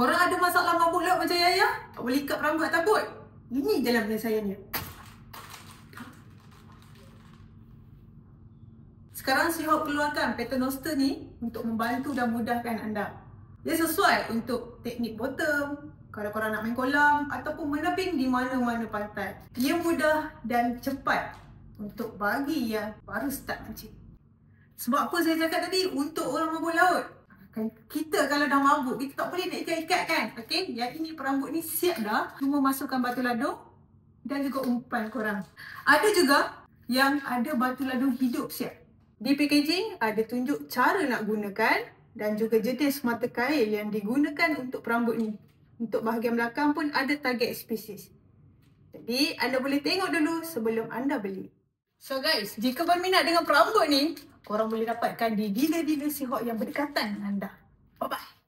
Korang ada masalah mabuk laut macam Yaya? Tak boleh ikat rambut takut? Ini je lah penyelesaiannya. Sekarang Seahawk keluarkan Paternoster ni untuk membantu dan mudahkan anda. Dia sesuai untuk teknik bottom, kalau korang nak main kolam ataupun meneping di mana-mana pantai. Ia mudah dan cepat untuk bagi yang baru start mancing. Sebab apa saya cakap tadi? Untuk orang mabuk laut. Kita kalau dah mabuk, kita tak boleh nak ikat-ikat kan? Okay, yang ini perambut ni siap dah. Cuma masukkan batu ladung dan juga umpan korang. Ada juga yang ada batu ladung hidup siap. Di packaging ada tunjuk cara nak gunakan dan juga jenis mata kail yang digunakan untuk perambut ni. Untuk bahagian belakang pun ada target spesies. Jadi anda boleh tengok dulu sebelum anda beli. So guys, jika berminat dengan perambut ni, korang boleh dapatkan di dealer-dealer Seahawk yang berdekatan dengan anda. Bye-bye.